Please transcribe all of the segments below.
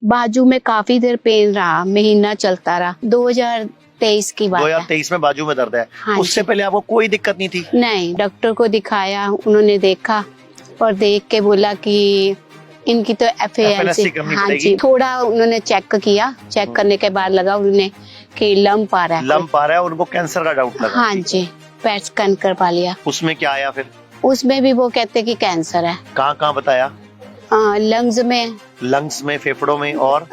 बाजू में काफी देर पेन रहा, महीना चलता रहा। 2023 की बात है। 2023 में बाजू में दर्द है। हाँ उससे जी। पहले आपको कोई दिक्कत नहीं थी? नहीं, डॉक्टर को दिखाया, उन्होंने देखा और देख के बोला कि इनकी तो FNSC करनी हाँ पड़ेगी। जी। थोड़ा उन्होंने चेक किया, चेक करने के बाद लगा उन्हें कि लंप आ रहा है। लंप आ रहा है और उनको कैंसर का डाउट लगा। हाँ जी, पेट स्कैन करवा लिया। उसमें क्या आया फिर? उसमें भी वो कहते कि कैंसर है। कहाँ कहाँ बताया? लंग्स में, फेफड़ों में और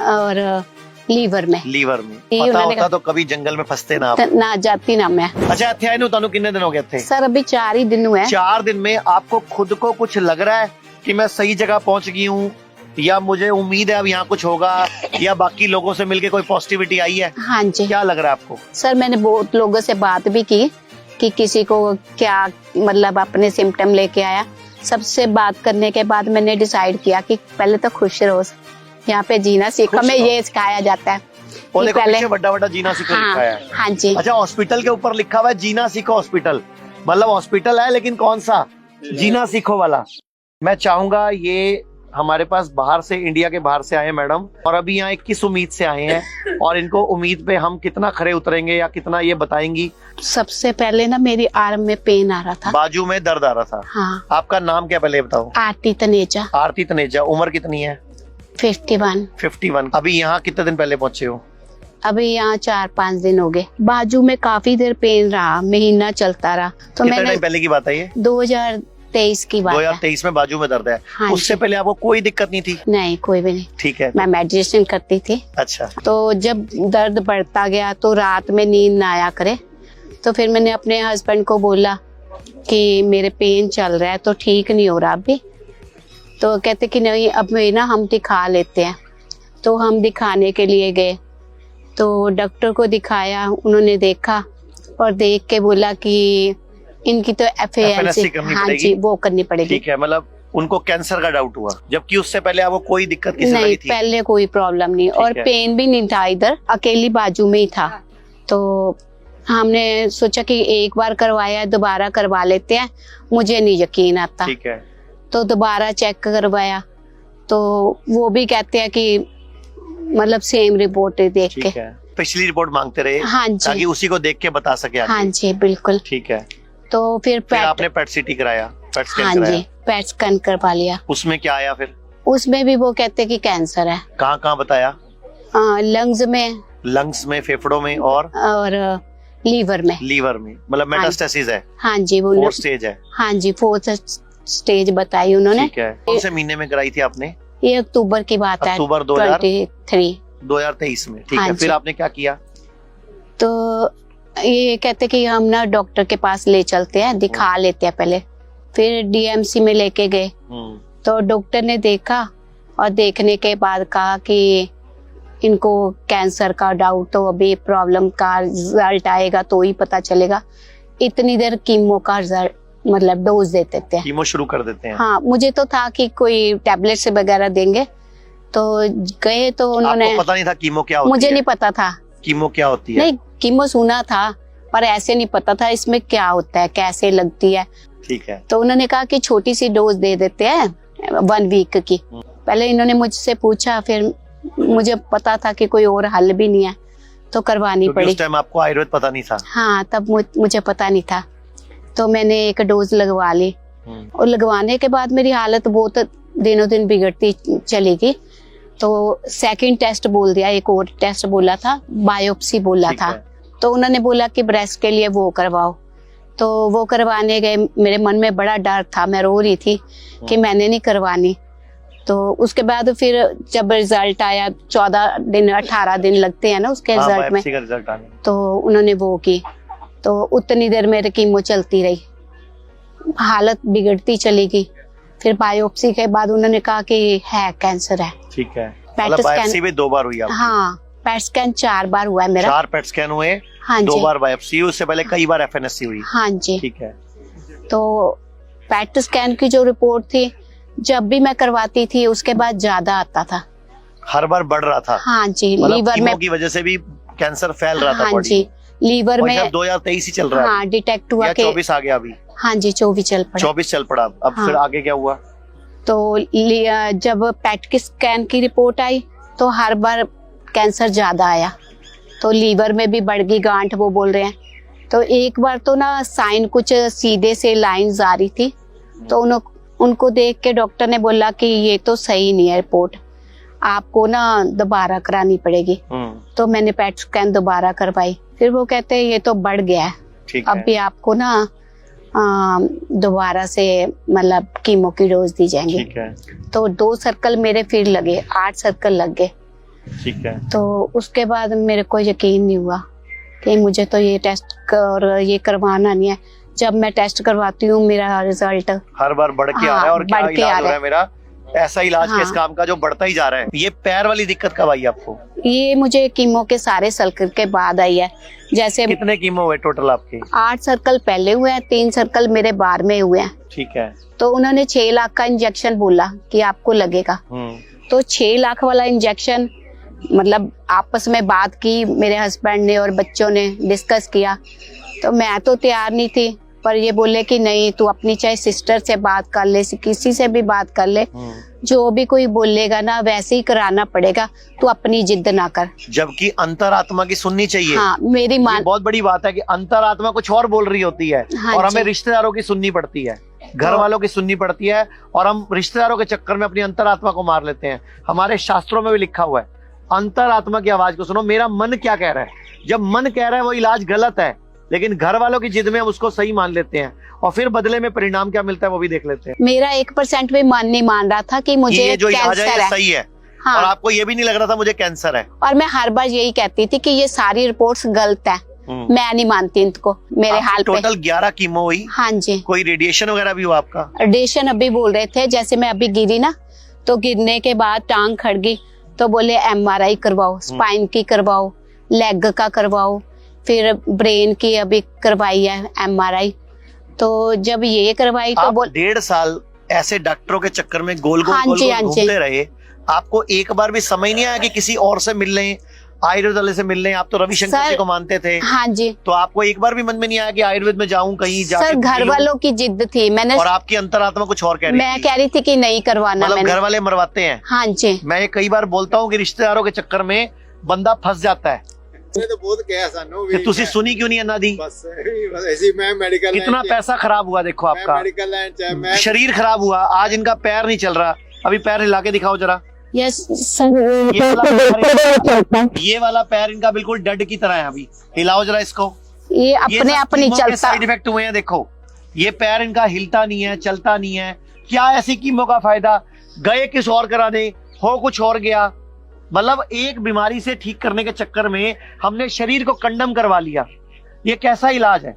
लीवर में। पता होता तो कभी जंगल में फंसते ना आप। ना जाती ना मैं। अच्छा, अत्याय नु तानु कितने दिन हो गए थे? सर अभी 4 ही दिन हुए। 4 दिन में आपको खुद को कुछ लग रहा है कि मैं सही जगह पहुंच गई हूँ, या मुझे उम्मीद है अब यहाँ कुछ होगा, या बाकी लोगों से मिलके कोई पॉजिटिविटी आई है? हाँ जी। क्या लग रहा है आपको? सर मैंने बहुत लोगों से बात भी की कि किसी को क्या मतलब अपने सिम्टम लेके आया। सबसे बात करने के बाद मैंने डिसाइड किया कि पहले तो खुश रहो, यहाँ पे जीना सीखो। हमें ये सिखाया जाता है कि पहले बड़ा जीना सीखो लिखा है। हाँ जी। अच्छा, हॉस्पिटल के ऊपर लिखा हुआ है जीना सीखो हॉस्पिटल, मतलब हॉस्पिटल है लेकिन कौन सा? जीना सीखो वाला। मैं चाहूंगा, ये हमारे पास बाहर से, इंडिया के बाहर से आए मैडम, और अभी यहाँ 21 उम्मीद से आए हैं, और इनको उम्मीद पे हम कितना खरे उतरेंगे या कितना ये बताएंगी। सबसे पहले ना मेरी आर्म में पेन आ रहा था, बाजू में दर्द आ रहा था। हाँ। आपका नाम क्या पहले बताओ? आरती तनेजा। आरती तनेजा। उम्र कितनी है? 51। अभी यहाँ कितने दिन पहले पहुंचे हो? अभी यहाँ 4-5 दिन हो गए। बाजू में काफी देर पेन रहा, महीना चलता रहा। तो कितने मैंने टाइम पहले की बात है ये? 2023 की बात है। 2023 में बाजू में दर्द है। हाँ उससे जी। पहले आपको कोई दिक्कत नहीं थी? नहीं, कोई भी नहीं। ठीक है। मैं मेडिटेशन करती थी। अच्छा। तो जब दर्द बढ़ता गया तो रात में नींद ना आया करे, तो फिर मैंने अपने हस्बैंड को बोला कि मेरे पेन चल रहा है तो ठीक नहीं हो रहा अभी। तो कहते कि नहीं, अब ना हम दिखा लेते हैं। तो हम दिखाने के लिए गए, तो डॉक्टर को दिखाया, उन्होंने देखा और देख के बोला कि इनकी तो FNSC करनी हाँ पड़ेगी। जी, वो करनी पड़ेगी। ठीक है, मतलब उनको कैंसर का डाउट हुआ, जबकि उससे पहले आपको कोई दिक्कत किसी नहीं, थी? पहले कोई प्रॉब्लम नहीं, और है। पेन भी नहीं था इधर, अकेली बाजू में ही था। तो हमने सोचा कि एक बार करवाया है, दोबारा करवा लेते हैं। मुझे नहीं यकीन आता। ठीक है। तो दोबारा चेक करवाया, तो वो भी कहते हैं कि मतलब सेम रिपोर्ट देख के। ठीक है। पिछली रिपोर्ट मांगते रहे। हाँ जी। ताकि उसी को देख के बता सके आगे। हाँ जी, बिल्कुल। ठीक है। तो फिर आपने पेट सीटी कराया, पेट स्कैन हाँ कराया? जी, पेट स्कैन करवा लिया। उसमें क्या आया फिर? उसमें भी वो कहते कि कैंसर है। कहाँ कहाँ बताया? लंग्स में, फेफड़ों में और लीवर में। मतलब मेटास्टेसिस है? हाँ जी, वो 4th स्टेज है? हाँ जी, 4th स्टेज बताई उन्होंने। ठीक है। कौन से महीने में कराई थी आपने? ये अक्टूबर की बात है, अक्टूबर 2023 में। ठीक हाँ है। फिर जी। आपने क्या किया? तो ये कहते कि हम ना डॉक्टर के पास ले चलते हैं, दिखा लेते हैं पहले। फिर DMC में लेके गए, तो डॉक्टर ने देखा और देखने के बाद कहा कि इनको कैंसर का डाउट, तो अभी प्रॉब्लम का रिजल्ट आएगा तो ही पता चलेगा। इतनी देर कीमो का रिजल्ट मतलब डोज दे देते हैं। कीमो शुरू कर देते हैं? हाँ, मुझे तो था कि कोई टैबलेट्स वगैरह देंगे, तो गए तो उन्होंने। आपको पता नहीं था कीमो क्या होती है? मुझे नहीं पता था कीमो क्या होती है? नहीं, कीमो सुना था पर ऐसे नहीं पता था इसमें क्या होता है, कैसे लगती है। ठीक है। तो उन्होंने कहा कि छोटी सी डोज दे देते हैं 1 वीक की। पहले इन्होंने मुझसे पूछा, फिर मुझे पता था कि कोई और हल भी नहीं है, तो करवानी पड़ी। उस टाइम आपको आयुर्वेद पता नहीं था? हाँ, तब मुझे पता नहीं था, तो मैंने एक डोज लगवा ली। और लगवाने के बाद मेरी हालत बहुत दिनों दिन बिगड़ती चली गई। तो सेकंड टेस्ट बोल दिया, एक और टेस्ट बोला था, बायोप्सी बोला था। तो उन्होंने बोला कि ब्रेस्ट के लिए वो करवाओ। तो वो करवाने गए, मेरे मन में बड़ा डर था, मैं रो रही थी कि मैंने नहीं करवानी। तो उसके बाद फिर जब रिजल्ट आया, 14 दिन 18 दिन लगते हैं ना उसके रिजल्ट में, रिजल्ट आने। तो उन्होंने वो की। तो उतनी देर मेरे कीमो चलती रही, हालत बिगड़ती चली गई। फिर बायोप्सी के बाद उन्होंने कहा कि है कैंसर है। ठीक है। पेट मतलब बायोप्सी स्कैन भी 2 बार हुई आपकी? हाँ, पेट स्कैन 4 बार हुआ है मेरा। 4 पेट स्कैन हुए? हाँ जी। 2 बार बायोप्सी, उससे पहले कई बार FNSC हुई? हाँ जी। ठीक है। तो पेट स्कैन की जो रिपोर्ट थी, जब भी मैं करवाती थी उसके बाद ज्यादा आता था। हर बार बढ़ रहा था? हाँ जी। मतलब लीवर में की वजह से भी कैंसर फैल रहा था? हाँ बॉडी जी, लीवर में 2023 ही चल रहा है? हाँ, डिटेक्ट हुआ कि 24 आ गया अभी? हाँ जी, 24 चल पड़ा। 24 चल पड़ा। अब हाँ। फिर आगे क्या हुआ? तो जब पेट की स्कैन की रिपोर्ट आई तो हर बार कैंसर ज्यादा आया, तो लीवर में भी बढ़ गई गांठ, वो बोल रहे हैं। तो एक बार तो ना साइन कुछ सीधे से लाइंस आ रही थी, तो उनको देख के डॉक्टर ने बोला कि ये तो सही नहीं है रिपोर्ट, आपको ना दोबारा करानी पड़ेगी। तो मैंने पेट स्कैन दोबारा करवाई, फिर वो कहते हैं ये तो बढ़ गया है, अब भी आपको ना दोबारा से मतलब कीमो की डोज दी जाएंगी। तो 2 सर्कल मेरे फिर लगे, 8 सर्कल लग गए। ठीक है। तो उसके बाद मेरे को यकीन नहीं हुआ कि मुझे तो ये टेस्ट और ये करवाना नहीं है। जब मैं टेस्ट करवाती हूँ मेरा रिजल्ट हर बार बढ़ के आ रहा है, और क्या इलाज हो रहा है मेरा, ऐसा इलाज हाँ। किस काम का जो बढ़ता ही जा रहा है। ये पैर वाली दिक्कत कब आई आपको? ये मुझे कीमो के सारे सर्कल के बाद आई है। जैसे कितने कीमो हुए टोटल आपके? 8 सर्कल पहले हुए हैं, 3 सर्कल मेरे बार में हुए हैं। ठीक है। तो उन्होंने 6 लाख का इंजेक्शन बोला कि आपको लगेगा। तो 6 लाख वाला इंजेक्शन मतलब आपस में बात की मेरे हस्बैंड ने और बच्चों ने डिस्कस किया, तो मैं तो तैयार नहीं थी, पर ये बोले कि नहीं तू अपनी चाहे सिस्टर से बात कर ले, किसी से भी बात कर ले, जो भी कोई बोलेगा ना वैसे ही कराना पड़ेगा, तू अपनी जिद ना कर। जबकि अंतरात्मा की सुननी चाहिए। हाँ, मेरी माँ बहुत बड़ी बात है कि अंतरात्मा कुछ और बोल रही होती है, हाँ और हमें जी। रिश्तेदारों की सुननी पड़ती है, घर वालों की सुननी पड़ती है, और हम रिश्तेदारों के चक्कर में अपनी अंतरात्मा को मार लेते हैं। हमारे शास्त्रों में भी लिखा हुआ है अंतरात्मा की आवाज को सुनो, मेरा मन क्या कह रहा है। जब मन कह रहा है वो इलाज गलत है, लेकिन घर वालों की जिद में हम उसको सही मान लेते हैं, और फिर बदले में परिणाम क्या मिलता है वो भी देख लेते हैं। मेरा 1% भी मन नहीं मान रहा था कि मुझे ये जो इलाज है कैंसर ये है। सही है। हाँ। और आपको ये भी नहीं लग रहा था मुझे कैंसर है। और मैं हर बार यही कहती थी कि ये सारी रिपोर्ट्स गलत है, मैं नहीं मानती इनको मेरे हाल पे। टोटल 11 कीमो हुई। हाँ जी। कोई रेडिएशन वगैरह भी हुआ आपका? रेडिएशन अभी बोल रहे थे, जैसे मैं अभी गिरी ना, तो गिरने के बाद टांग खड़ गई, तो बोले MRI करवाओ, स्पाइन की करवाओ, लेग का करवाओ, फिर ब्रेन की अभी करवाई है MRI। तो जब ये करवाई तो आप 1.5 साल ऐसे डॉक्टरों के चक्कर में गोल गोल हाँ गोल जी, गोल हाँ जी। घूमते रहे, आपको एक बार भी समझ नहीं आया कि किसी और से मिल लें, आयुर्वेद वाले से मिल लें? आप तो रविशंकर सर, जी को मानते थे। हाँ जी। तो आपको एक बार भी मन में नहीं आया कि आयुर्वेद में जाऊं कहीं सर जाके घर मिलूं? वालों की जिद थी, मैंने और आपकी अंतरात्मा कुछ और कह रही मैं थी। कह रही थी कि नहीं करवाना मतलब मैंने। घर वाले मरवाते हैं। हाँ जी। मैं ये कई बार बोलता हूँ कि रिश्तेदारों के चक्कर में बंदा फंस जाता है। तो बहुत कहा सानू कि तुसी सुनी क्यों नहीं अन्ना दी? बस ऐसी मैं मेडिकल कितना पैसा खराब हुआ देखो आपका, मेडिकल लाइन च मैं शरीर खराब हुआ, आज इनका पैर नहीं चल रहा। अभी पैर हिला के दिखाओ जरा। यस ये वाला पैर इनका बिल्कुल डड की तरह है। अभी हिलाओ जरा इसको। ये अपने आप नहीं चलता। साइड इफेक्ट हुए हैं देखो, ये पैर इनका हिलता नहीं है, चलता नहीं है। क्या ऐसी कीमो का फायदा? गए किस और कराने, हो कुछ और गया। मतलब एक बीमारी से ठीक करने के चक्कर में हमने शरीर को कंडम करवा लिया। ये कैसा इलाज है?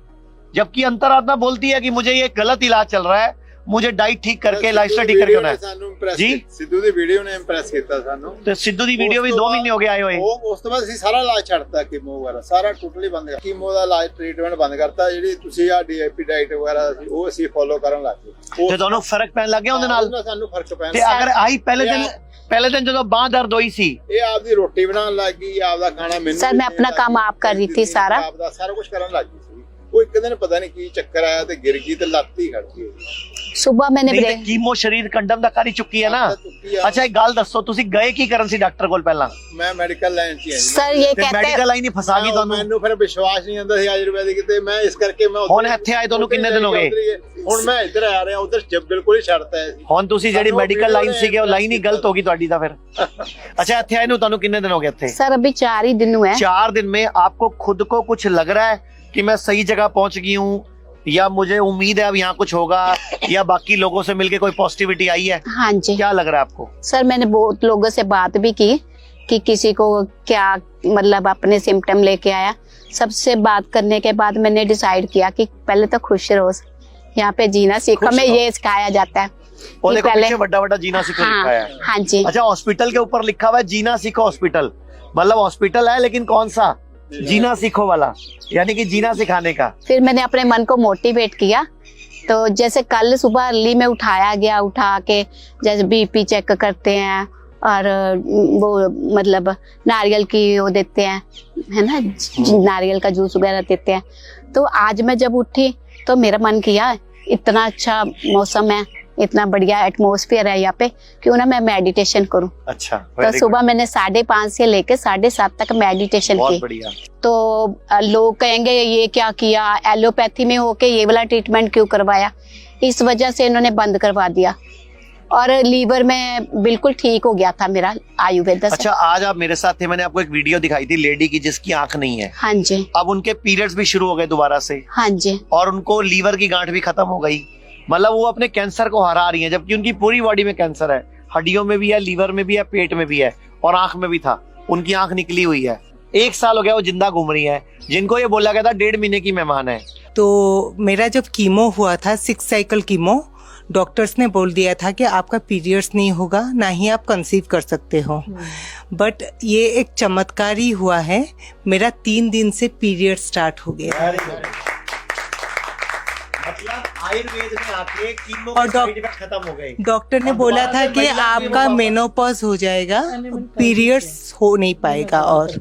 जबकि अंतरात्मा बोलती है कि मुझे ये गलत इलाज चल रहा है, मुझे डाइट ठीक करके लाइफस्टाइल ठीक करके होना है। जी सिद्धू ਦੀ ਵੀਡੀਓ ਨੇ ਇੰਪ੍ਰੈਸ ਕੀਤਾ ਸਾਨੂੰ। तो सिद्धू ਦੀ ਵੀਡੀਓ ਵੀ 2 ਮਹੀਨੇ ਹੋ ਗਏ ਆਏ ਹੋਏ। ਉਹ ਉਸ ਤੋਂ ਬਾਅਦ ਅਸੀਂ ਸਾਰਾ ਇਲਾਜ ਛੱਡਤਾ ਕੀਮੋ ਵਗੈਰਾ, ਸਾਰਾ ਟੋਟਲੀ ਬੰਦ ਕਰ ਕੀਮੋ ਦਾ ਇਲਾਜ ਟ੍ਰੀਟਮੈਂਟ ਬੰਦ ਕਰਤਾ। ਜਿਹੜੀ ਤੁਸੀਂ ਆ DAP ਡਾਈਟ ਵਗੈਰਾ ਸੀ ਉਹ ਅਸੀਂ ਫੋਲੋ ਕਰਨ ਲੱਗ ਗਏ। ਤੇ ਤੁਹਾਨੂੰ ਫਰਕ ਪੈਣ ਲੱਗ ਗਿਆ ਉਹਦੇ ਨਾਲ? ਸਾਨੂੰ ਫਰਕ ਪੈਣ ਤੇ ਅਗਰ ਆਈ ਪਹਿਲੇ ਦਿਨ ਜਦੋਂ ਬਾਹ ਦਰਦ ਹੋਈ ਸੀ, ਇਹ ਆਪਦੀ ਰੋਟੀ ਬਣਾਉਣ ਲੱਗ ਗਈ, ਆਪਦਾ ਖਾਣਾ ਮੈਨੂੰ सर मैं अपना काम आप कर रही थी सारा। ਆਪਦਾ ਸਾਰਾ ਕੁਝ ਕਰਨ ਲੱਗ ਗਈ ਸੀ। ਉਹ ਇੱਕ ਦਿਨ ਪਤਾ ਨਹੀਂ ਕੀ ਚੱਕਰ ਆਇਆ ਤੇ ਗਿਰ ਗਈ ਤੇ ਲੱਤ ਹੀ ਖੜ ਗਈ। सुबह मैंने ਨਹੀਂ ਤੇ ब्रेक ਕੀਮੋ ਸਰੀਰ ਕੰਡਮ ਦਾ ਕਰ ਹੀ ਚੁੱਕੀ ਹੈ ਨਾ। ਅੱਛਾ ਇੱਕ ਗੱਲ ਦੱਸੋ, ਤੁਸੀਂ ਗਏ ਕੀ ਕਰਨ ਸੀ ਡਾਕਟਰ ਕੋਲ ਪਹਿਲਾਂ? ਮੈਂ ਮੈਡੀਕਲ ਲਾਈਨ 'ਚ ਹਾਂ ਜੀ। सर ये ਤੇ कहते ਮੈਡੀਕਲ ਲਾਈਨ ਹੀ ਫਸਾ ਗਈ ਤੁਹਾਨੂੰ। ਮੈਨੂੰ ਫਿਰ ਵਿਸ਼ਵਾਸ ਨਹੀਂ ਆਉਂਦਾ ਸੀ ਆਯੁਰਵੈਦਿਕ ਤੇ, ਮੈਂ ਇਸ ਕਰਕੇ ਮੈਂ ਹੁਣ ਇੱਥੇ ਆਏ ਤੁਹਾਨੂੰ ਕਿੰਨੇ ਦਿਨ ਹੋ ਗਏ? ਹੁਣ ਮੈਂ ਇੱਧਰ ਆ ਰਿਹਾ, ਉਧਰ ਜਬ ਬਿਲਕੁਲ ਹੀ ਛੱਡਤਾ ਹੈ। ਹੁਣ ਤੁਸੀਂ ਜਿਹੜੀ ਮੈਡੀਕਲ ਲਾਈਨ ਸੀਗੇ ਉਹ ਲਾਈਨ ਹੀ ਗਲਤ ਹੋ ਗਈ ਤੁਹਾਡੀ ਤਾਂ ਫਿਰ। अच्छा ਇੱਥੇ ਆਏ ਨੂੰ ਤੁਹਾਨੂੰ ਕਿੰਨੇ ਦਿਨ ਹੋ ਗਏ ਇੱਥੇ? सर अभी 4 ही दिन हुए हैं। 4 दिन में आपको खुद को कुछ लग रहा है कि मैं सही जगह पहुंच गई हूँ, या मुझे उम्मीद है अब यहाँ कुछ होगा, या बाकी लोगों से मिलके कोई पॉजिटिविटी आई है? हाँ जी। क्या लग रहा है आपको? सर मैंने बहुत लोगों से बात भी की कि किसी को क्या मतलब अपने सिम्टम लेके आया। सबसे बात करने के बाद मैंने डिसाइड किया कि पहले तो खुश रहो, यहाँ पे जीना सीखो। खुश हमें रहो। ये सिखाया जाता है वो कि देखो पहले पीछे बड़ा बड़ा जीना सीखो लिखा है। हाँ जी। अच्छा हॉस्पिटल के ऊपर लिखा हुआ है जीना सीखो हॉस्पिटल, मतलब हॉस्पिटल है लेकिन कौन सा? जीना सीखो वाला, यानी कि जीना सिखाने का। फिर मैंने अपने मन को मोटिवेट किया। तो जैसे कल सुबह अर्ली में उठाया गया, उठा के जैसे BP चेक करते हैं और वो मतलब नारियल की वो देते हैं, है ना, नारियल का जूस वगैरह देते हैं। तो आज मैं जब उठी तो मेरा मन किया इतना अच्छा मौसम है, इतना बढ़िया एटमॉस्फेयर है यहाँ पे, क्यों ना मैं मेडिटेशन करूँ। अच्छा, तो सुबह मैंने 5:30 से लेके 7:30 तक मेडिटेशन बहुत की। बढ़िया। तो लोग कहेंगे ये क्या किया, एलोपैथी में होके ये वाला ट्रीटमेंट क्यों करवाया, इस वजह से इन्होंने बंद करवा दिया और लीवर में बिल्कुल ठीक हो गया था मेरा आयुर्वेद से। अच्छा, आज आप मेरे साथ थे, मैंने आपको एक वीडियो दिखाई थी लेडी की जिसकी आंख नहीं है। हाँ जी, अब उनके पीरियड्स भी शुरू हो गए दोबारा से, हाँ जी, और उनको लीवर की गांठ भी खत्म हो गई। मतलब वो अपने कैंसर को हरा रही हैं, जबकि उनकी पूरी बॉडी में कैंसर है, हड्डियों में भी है, लीवर में भी है, पेट में भी है और आंख में भी था। उनकी आंख निकली हुई है, 1 साल हो गया वो जिंदा घूम रही है। जिनको ये बोला गया था 1.5 महीने की मेहमान है। तो मेरा जब कीमो हुआ था 6 साइकिल कीमो, डॉक्टर्स ने बोल दिया था कि आपका पीरियड्स नहीं होगा, ना ही आप कंसीव कर सकते हो। बट ये एक चमत्कार ही हुआ है, मेरा 3 दिन से पीरियड स्टार्ट हो गया। मतलब आयुर्वेद में आके कीमो और के साइड इफेक्ट खत्म हो गए। डॉक्टर ने और बोला दोबारा था से कि महिला आपका कीमो मेनोपॉज हो जाएगा, पीरियड्स हो नहीं पाएगा। और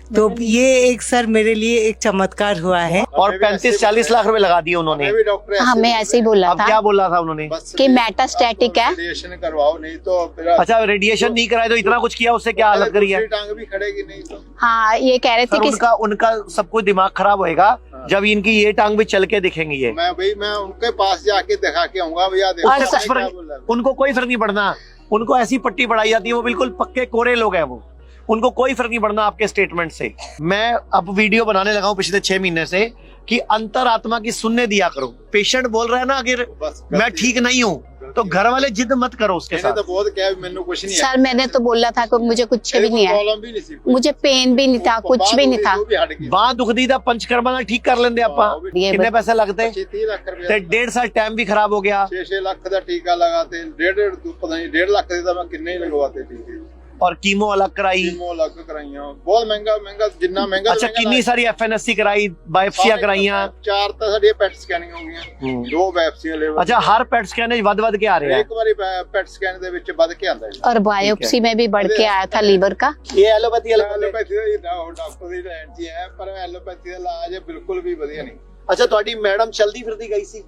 तो ये एक सर मेरे लिए एक चमत्कार हुआ है। और 35-40 लाख रुपए लगा दिए उन्होंने। भी डॉक्टर हमें ऐसे ही बोला अब क्या था बोला था उन्होंने? कि मेटास्टैटिक है। रेडिएशन करवाओ, नहीं तो फिर अच्छा, रेडिएशन नहीं कराए तो इतना कुछ किया, उससे क्या हालत करी है? दूसरी टांग भी खड़ेगी नहीं तो। हाँ, ये कह रहे थे सर, कि उनका सब कुछ दिमाग खराब होएगा जब इनकी ये टांग भी चल के दिखेंगी। ये मैं उनके पास जाके दिखा के आऊंगा, भैया देखो और क्या कुछ बोल रहा फर्क, है। उनको कोई फर्क नहीं पड़ना। उनको ऐसी पट्टी पढ़ाई जाती है, वो बिल्कुल पक्के कोरे लोग हैं वो, उनको कोई फर्क नहीं पड़ना आपके स्टेटमेंट से। मैं अब वीडियो बनाने लगा हूँ पिछले 6 महीने से कि अंतरात्मा की सुनने दिया करो। पेशेंट बोल रहा है ना अगर बस मैं ठीक नहीं हूँ तो घर वाले जिद मत करो उसके मैंने साथ। तो बहुत क्या मैंने कुछ नहीं है। सर मैंने तो बोला था कि मुझे कुछ भी नहीं है, प्रॉब्लम भी नहीं सी कोई। मुझे पेन भी नहीं था, कुछ भी नहीं था। वो भी हट गई। बांह दुखदी था, पंचकर्मा ਨਾਲ ठीक कर लेंगे ਆਪਾਂ। ये कितने पैसे लगते? 30 ਲੱਖ ਤੇ ਰੁਪਏ 1.5 ਸਾਲ टाइम भी खराब हो गया। 6 ਲੱਖ ਦਾ ਟੀਕਾ ਲਗਾਤੇ, 1.5 ਪਤਾ ਨਹੀਂ 1.5 ਲੱਖ ਦੇ ਤਾਂ ਮੈਂ ਕਿੰਨੇ ਹੀ ਲਗਵਾਤੇ ਟੀਕੇ। और कीमो अलग कराई। कीमो अलग कराइयां, बहुत महंगा जिन्ना महंगा। अच्छा, कितनी सारी FNSC कराई, बायोप्सियां कराਈਆਂ। 4 ਤਾਂ ਸਾਡੀਆਂ ਪੈਟ ਸਕੈਨਿੰਗ ਹੋ ਗਈਆਂ, 2 ਬਾਇਓਪਸੀਆਂ ਲੈ। अच्छा, हर पेट स्कैन ਵੱਧ ਕੇ आ रहे हैं। ਇੱਕ ਵਾਰੀ ਪੈਟ ਸਕੈਨ ਦੇ ਵਿੱਚ ਵੱਧ ਕੇ ਆਂਦਾ ਹੈ। और बायोप्सी में भी बढ़ के आया था लीवर का। ये एलोपैथी ਐਲੋਪੈਥੀ ਦਾ ਡਾਕਟਰ ਦੀ ਲਾਈਨ 'ਚ ਹੈ, ਪਰ ਐਲੋਪੈਥੀ ਦਾ ਇਲਾਜ ਬਿਲਕੁਲ ਵੀ ਵਧੀਆ ਨਹੀਂ। अच्छा, ਤੁਹਾਡੀ ਮੈਡਮ ਚਲਦੀ ਫਿਰਦੀ ਗਈ ਸੀ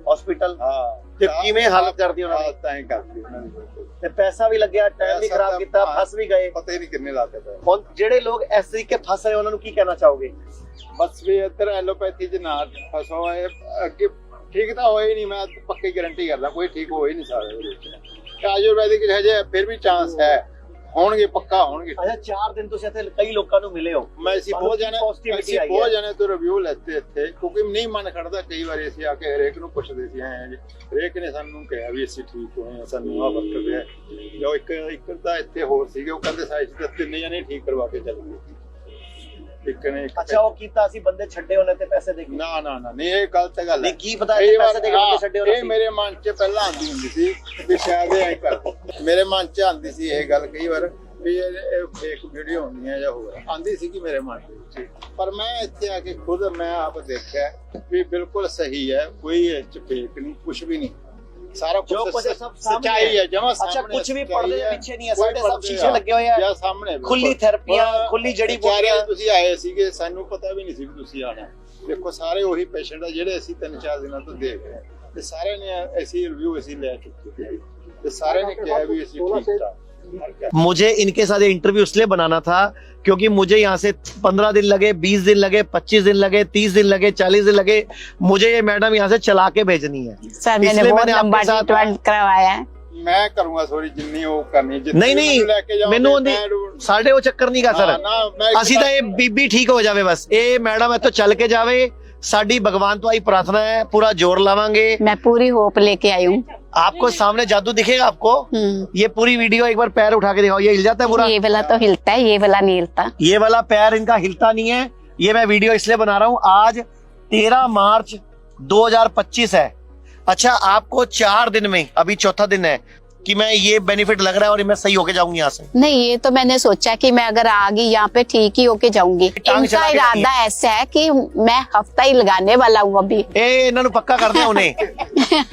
ਹਸਪੀਟਲ। ਹਾਂ, ਤੇ ਕਿਵੇਂ ਹਾਲਤ ਕਰਦੀ ਉਹਨਾਂ ਦੀ? ਤਾਂ ਹੀ ਕਰਦੀ ਉਹਨਾਂ ਦੀ ਬਿਲਕੁਲ। ਤੇ ਪੈਸਾ ਵੀ ਲੱਗਿਆ, ਟਾਈਮ ਵੀ ਖਰਾਬ ਕੀਤਾ, ਫਸ ਵੀ ਗਏ। ਪਤਾ ਹੀ ਨਹੀਂ ਕਿੰਨੇ ਲਾਤੇ ਪਏ। ਹੁਣ ਜਿਹੜੇ ਲੋਕ ਇਸ ਤਰੀਕੇ ਫਸ ਰਹੇ ਉਹਨਾਂ ਨੂੰ ਕੀ ਕਹਿਣਾ ਚਾਹੋਗੇ? ਬਸ ਵੀ ਇੱਧਰ ਐਲੋਪੈਥੀ 'ਚ ਨਾ ਫਸੋ, ਇਹ ਅੱਗੇ ਠੀਕ ਤਾਂ ਹੋਏ ਨਹੀਂ। ਮੈਂ ਪੱਕੀ ਗਾਰੰਟੀ ਕਰਦਾ ਕੋਈ ਠੀਕ ਹੋ ਹੀ ਨਹੀਂ ਸਕਦਾ। ਆਯੁਰਵੈਦਿਕ ਹਜੇ ਫਿਰ ਵੀ ਚਾਂਸ ਹੈ, ਹੋਣਗੇ, ਪੱਕਾ ਹੋਣਗੇ। ਅੱਛਾ, 4 ਦਿਨ ਤੁਸੀਂ ਇੱਥੇ ਕਈ ਲੋਕਾਂ ਨੂੰ ਮਿਲੇ ਹੋ। ਮੈਂ ਅਸੀਂ ਬਹੁਤ ਜਾਣੇ ਤੋਂ ਰਿਵਿਊ ਲੈਤੇ ਇੱਥੇ, ਕਿਉਂਕਿ ਨਹੀਂ ਮਨ ਖੜਦਾ। ਕਈ ਵਾਰੀ ਅਸੀਂ ਆ ਕੇ ਹਰੇਕ ਨੂੰ ਪੁੱਛਦੇ ਸੀ, ਐਂ ਜੀ ਹਰੇਕ ਨੇ ਸਾਨੂੰ ਕਿਹਾ ਵੀ ਅਸੀਂ ਠੀਕ ਹੋਏ ਹਾਂ, ਸਾਨੂੰ ਆਹ ਵਰਤ ਪਿਆ। ਜੋ ਇੱਕ ਤਾਂ ਇੱਥੇ ਹੋਰ ਸੀਗੇ, ਉਹ ਕਹਿੰਦੇ ਸਾਈਜ਼ ਤੇ 3 ਜਣੇ ਠੀਕ ਕਰਵਾ ਕੇ ਚੱਲ ਗਏ। ਇੱਕ ਨੇ ਅੱਛਾ, ਉਹ ਕੀਤਾ ਅਸੀਂ ਬੰਦੇ ਛੱਡੇ ਉਹਨਾਂ ਤੇ ਪੈਸੇ ਦੇ ਕੇ। ਨਾ ਨਹੀਂ, ਇਹ ਗਲਤ ਗੱਲ ਹੈ। ਨਹੀਂ, ਕੀ ਪਤਾ ਇਹ ਪੈਸੇ ਦੇ ਕੇ ਬੰਦੇ ਛੱਡੇ ਉਹਨਾਂ ਇਹ ਮੇਰੇ ਮਨ 'ਚ ਪਹਿਲਾਂ ਆਉਂਦੀ ਹੁੰਦੀ ਸੀ ਵੀ ਸ਼ਾਇਦ ਇਹ ਐਂ ਕਰਦੇ। ਮੇਰੇ ਮਨ 'ਚ ਆਉਂਦੀ ਸੀ ਇਹ ਗੱਲ ਕਈ ਵਾਰ ਵੀ ਇਹ ਫੇਕ ਵੀਡੀਓ ਹੁੰਦੀਆਂ ਜਾਂ ਹੋਰ ਆਉਂਦੀ ਸੀ ਕਿ ਮੇਰੇ ਮਨ ਦੇ ਵਿੱਚ। ਪਰ ਮੈਂ ਇੱਥੇ ਆ ਕੇ ਖੁਦ ਮੈਂ ਆਪ ਦੇਖਿਆ ਵੀ ਬਿਲਕੁਲ ਸਹੀ ਹੈ, ਕੋਈ ਇਹ 'ਚ ਫੇਕ ਨਹੀਂ, ਕੁਝ ਵੀ ਨਹੀਂ। सारा कुछ सच्चाई है, जमा अच्छा, सामने। कुछ भी पर्दे ਦੇ ਪਿੱਛੇ ਨਹੀਂ ਹੈ, कोई ਸਾਡੇ ਸਭ पर्दे ਸ਼ੀਸ਼ੇ ਲੱਗੇ ਹੋਏ ਆ। ਜਾਂ ਸਾਹਮਣੇ ਖੁੱਲੀ ਥੈਰੇਪੀਆਂ, ਖੁੱਲੀ ਜੜੀ ਬੂਟੀਆਂ। ਤੁਸੀਂ ਆਏ ਸੀਗੇ, ਸਾਨੂੰ ਪਤਾ ਵੀ ਨਹੀਂ ਸੀ ਵੀ ਤੁਸੀਂ ਆਣਾ। ਦੇਖੋ ਸਾਰੇ ਉਹੀ ਪੇਸ਼ੈਂਟ ਆ ਜਿਹੜੇ ਅਸੀਂ 3-4 ਦਿਨਾਂ ਤੋਂ ਦੇਖ ਰਹੇ ਹਾਂ, ਤੇ ਸਾਰਿਆਂ ਨੇ ਐਸੀ ਰਿਵਿਊ ਅਸੀਂ ਲੈ ਚੁੱਕੇ ਹਾਂ, ਤੇ ਸਾਰਿਆਂ ਨੇ ਕਿਹਾ ਵੀ ਅਸੀਂ ਠੀਕ ਠਾਕ। मुझे इनके साथ इंटरव्यू इसलिए बनाना था क्योंकि मुझे यहाँ से 15 दिन लगे, 20 दिन लगे, 25 दिन लगे, 30 दिन लगे, 40 दिन लगे। मुझे ये मैडम यहाँ से चला के भेजनी है। सर मैंने बहुत लंबा ट्रीटमेंट करवाया है। मैं करूंगा थोड़ी जिन्नी वो करनी। नहीं, मैनू साढ़े वो चक्कर नहीं का सर। ਅਸੀਂ ਤਾਂ ਇਹ ਬੀਬੀ ਠੀਕ ਹੋ ਜਾਵੇ ਬਸ। ਇਹ ਮੈਡਮ ਇੱਥੋਂ ਚੱਲ ਕੇ ਜਾਵੇ, ਸਾਡੀ भगवान तो आई प्रार्थना है, पूरा जोर लावांगे। मैं पूरी होप लेके आई हूँ। आपको सामने जादू दिखेगा आपको। ये पूरी वीडियो एक बार पैर उठा के दिखाओ, ये हिल जाता है पूरा। ये वाला तो हिलता है, ये वाला नहीं हिलता। ये वाला पैर इनका हिलता नहीं है। ये मैं वीडियो इसलिए बना रहा हूँ, आज 13 मार्च 2025 है। अच्छा, आपको 4 दिन में, अभी चौथा दिन है, कि मैं ये बेनिफिट लग रहा है और मैं सही होके जाऊंगी यहाँ से। नहीं, ये तो मैंने सोचा कि मैं अगर आ गई यहाँ पे ठीक ही होके जाऊंगी। इनका इरादा ऐसा है कि मैं हफ्ता ही लगाने वाला हूँ अभी। इन्होंने पक्का कर दिया उन्हें।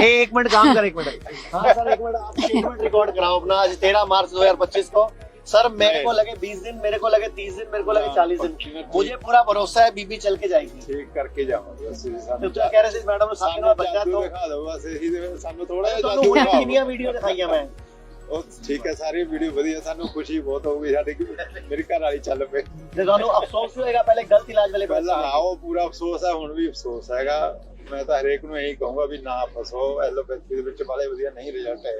एक मिनट काम कर, एक मिनट। हाँ सर, एक मिनट, आप एक मिनट रिकॉर्ड कराओ अपना। आज 13 मार्च 2025 को सर मेरे को लगे 20 दिन, मेरे को लगे 30 दिन, मेरे को लगे 40 दिन। मुझे पूरा भरोसा है बीबी चल के जाएगी। ठीक करके जाऊंगा बस तो क्या कह रहे थे मैडम, साथ में बच्चा तो दिखा दो बस ਇਹੀ ਸਾਨੂੰ ਥੋੜਾ ਜਿਹਾ ਤੁਹਾਨੂੰ ਜਾਦੂ ਹੁਣ ਦਿਖਾਓ। ਕਿੰਨੀਆਂ ਵੀਡੀਓ ਦਿਖਾਈਆਂ ਮੈਂ। ਉਹ ਠੀਕ ਹੈ, ਸਾਰੀ ਵੀਡੀਓ ਵਧੀਆ, ਸਾਨੂੰ ਖੁਸ਼ੀ ਬਹੁਤ ਹੋਊਗੀ ਸਾਡੀ ਮੇਰੀ ਘਰ ਵਾਲੀ ਚੱਲ ਪਈ। ਤੇ ਤੁਹਾਨੂੰ ਅਫਸੋਸ ਵੀ ਹੋਏਗਾ ਪਹਿਲੇ ਗਲਤ ਇਲਾਜ ਵਾਲੇ ਪਹਿਲਾਂ ਆਓ ਪੂਰਾ ਅਫਸੋਸ ਹੈ, ਹੁਣ ਵੀ ਅਫਸੋਸ ਹੈਗਾ। ਮੈਂ ਤਾਂ ਹਰੇਕ ਨੂੰ ਇਹੀ ਕਹੂੰਗਾ ਵੀ ਨਾ ਫਸੋ, ਐਲੋਪੈਥੀ ਦੇ ਵਿੱਚ ਵਾਲੇ ਵਧੀਆ ਨਹੀਂ ਰਿਜ਼ਲਟ ਹੈ।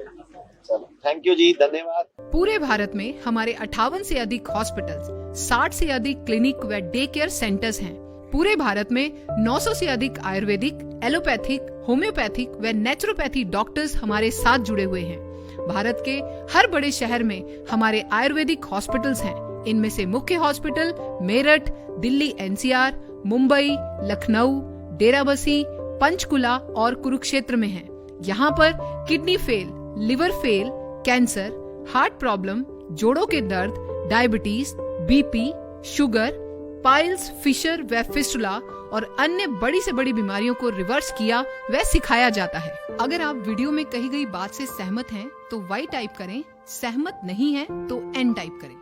चलो थैंक यू जी, धन्यवाद। पूरे भारत में हमारे 58 से अधिक हॉस्पिटल्स, 60 से अधिक क्लिनिक व डे केयर सेंटर्स हैं। पूरे भारत में 900 से अधिक आयुर्वेदिक, एलोपैथिक, होम्योपैथिक व नेचुरोपैथी डॉक्टर्स हमारे साथ जुड़े हुए हैं। भारत के हर बड़े शहर में हमारे आयुर्वेदिक हॉस्पिटल्स हैं। इनमें से मुख्य हॉस्पिटल मेरठ, दिल्ली NCR, मुंबई, लखनऊ, डेराबसी, पंचकुला और कुरुक्षेत्र में है। यहाँ पर kidney fail, liver fail, cancer, heart problem, जोड़ों के दर्द, diabetes, BP, sugar, piles, fissure व फिस्टुला और अन्य बड़ी से बड़ी बीमारियों को रिवर्स किया व सिखाया जाता है। अगर आप वीडियो में कही गई बात से सहमत हैं तो Y टाइप करें, सहमत नहीं है तो N टाइप करें।